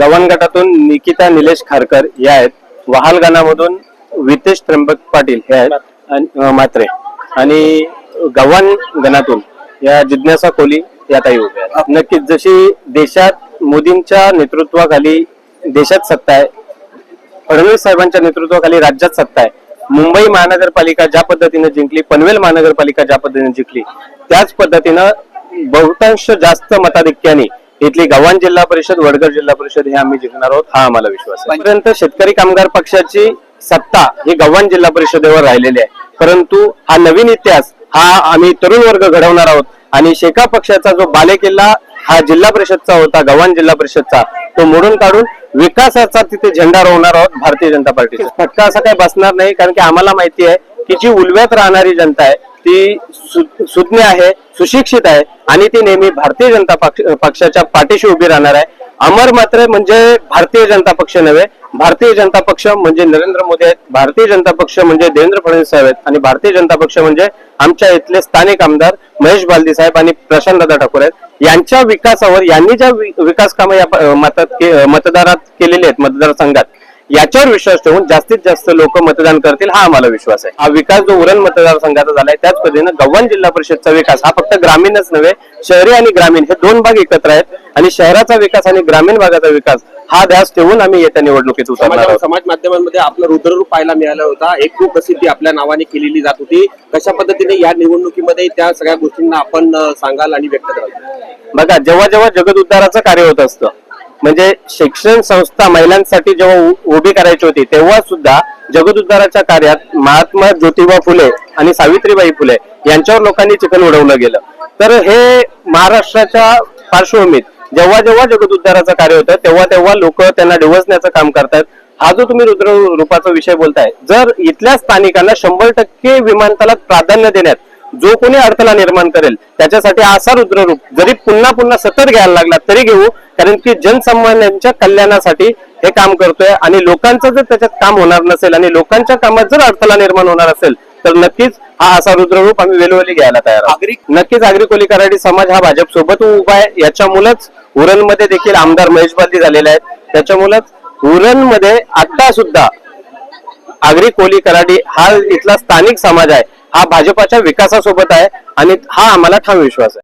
गव्हाण गटातून निकिता निलेश खारकर या आहेत, वहाल गणामधून वितेश त्र्यंबक पाटील हे आहेत मात्रे, आणि गव्हाण गणातून या जिज्ञासा कोली या ताई उभ्या आहेत. नक्कीच जशी देशात मोदींच्या नेतृत्वाखाली देशात सत्ता आहे, फडणवीस साहेबांच्या नेतृत्वाखाली राज्यात सत्ता आहे, मुंबई महानगरपालिका ज्या पद्धतीने जिंकली, पनवेल महानगरपालिका ज्या पद्धतीने जिंकली, त्याच पद्धतीनं बहुतांश जास्त मताधिक्याने इथली गव्हाण जिल्हा परिषद, वडगर जिल्हा परिषद हे आम्ही जिंकणार आहोत, हा आम्हाला विश्वास आहे. पर्यंत शेतकरी कामगार पक्षाची सत्ता ही गव्हाण जिल्हा परिषदेवर राहिलेली आहे, परंतु हा नवीन इतिहास हा आम्ही तरुण वर्ग घडवणार आहोत आणि शेका पक्षाचा जो बालेकिल्ला हा जिल्हा परिषदचा होता, गव्हाण जिल्हा परिषदचा, तो मोडून काढून विकासाचा तिथे झेंडा रोवणार आहोत भारतीय जनता पार्टीचा. फटका असा काही बसणार नाही, कारण की आम्हाला माहिती आहे की जी उलव्यात राहणारी जनता आहे ती सुज्ञ आहे, सुशिक्षित आहे आणि ती नेहमी भारतीय जनता पक्षाच्या पाठीशी उभी राहणार आहे. अमर मात्र म्हणजे भारतीय जनता पक्ष नव्हे, भारतीय जनता पक्ष म्हणजे नरेंद्र मोदी आहेत, भारतीय जनता पक्ष म्हणजे देवेंद्र फडणवीस साहेब आहेत आणि भारतीय जनता पक्ष म्हणजे आमच्या इथले स्थानिक आमदार महेश बालदी साहेब आणि प्रशांत दादा ठाकूर आहेत. यांच्या विकासावर, यांनी ज्या विकास कामं या मतदारात केलेली आहेत मतदारसंघात, याच्यावर विश्वास ठेवून जास्तीत जास्त लोक मतदान करतील हा आम्हाला विश्वास आहे. हा विकास जो उरण मतदारसंघाचा झालाय, त्याच पद्धतीने गव्हाण जिल्हा परिषदचा विकास हा फक्त ग्रामीणच नव्हे, शहरी आणि ग्रामीण हे दोन भाग एकत्र आहेत आणि शहराचा विकास आणि ग्रामीण भागाचा विकास हा ध्यास ठेवून आम्ही येत्या निवडणुकीत उतरणार आहोत. समाज माध्यमांमध्ये आपलं रुद्ररूप पाहायला मिळाला होता, एक खूप प्रसिद्धी आपल्या नावाने केलेली जात होती. कशा पद्धतीने या निवडणुकीमध्ये त्या सगळ्या गोष्टींना आपण सांगाल आणि व्यक्त कराल? बघा, जेव्हा जेव्हा जगद उद्धाराचं कार्य होत असतं, म्हणजे शिक्षण संस्था महिलांसाठी जेव्हा उभी करायची होती, तेव्हा सुद्धा जगद उद्धाराच्या कार्यात महात्मा ज्योतिबा फुले आणि सावित्रीबाई फुले यांच्यावर लोकांनी चिखल उडवलं गेलं. तर हे महाराष्ट्राच्या पार्श्वभूमीत जेव्हा जेव्हा जगद उद्धाराचं कार्य होतं तेव्हा तेव्हा लोक त्यांना डिवचण्याचं काम करतात. हा जो तुम्ही रुद्र रूपाचा विषय बोलताय, जर इथल्या स्थानिकांना 100% विमानतळात प्राधान्य देण्यात जो कोणी अडथळा निर्माण करेल त्याच्यासाठी असा रुद्ररूप जरी पुन्हा पुन्हा सतत घ्यायला लागला तरी घेऊ, कारण की जनसामान्यांच्या कल्याणासाठी हे काम करतोय आणि लोकांचं जर त्याच्यात काम होणार नसेल आणि लोकांच्या कामात जर अडथळा निर्माण होणार असेल तर नक्कीच हा असा रुद्ररूप आम्ही वेळोवेळी घ्यायला तयार आहोत. नक्कीच आगरी कोली कराडी समाज हा भाजप सोबत उभा आहे. याच्यामुळेच उरणमध्ये देखील आमदार महेश बालदी झालेले आहेत. त्याच्यामुळेच उरणमध्ये आता सुद्धा आगरी कोली कराडी हा इथला स्थानिक समाज आहे, हा भाजपाच्या विकासासोबत आहे आणि हा आम्हाला ठाम विश्वास आहे.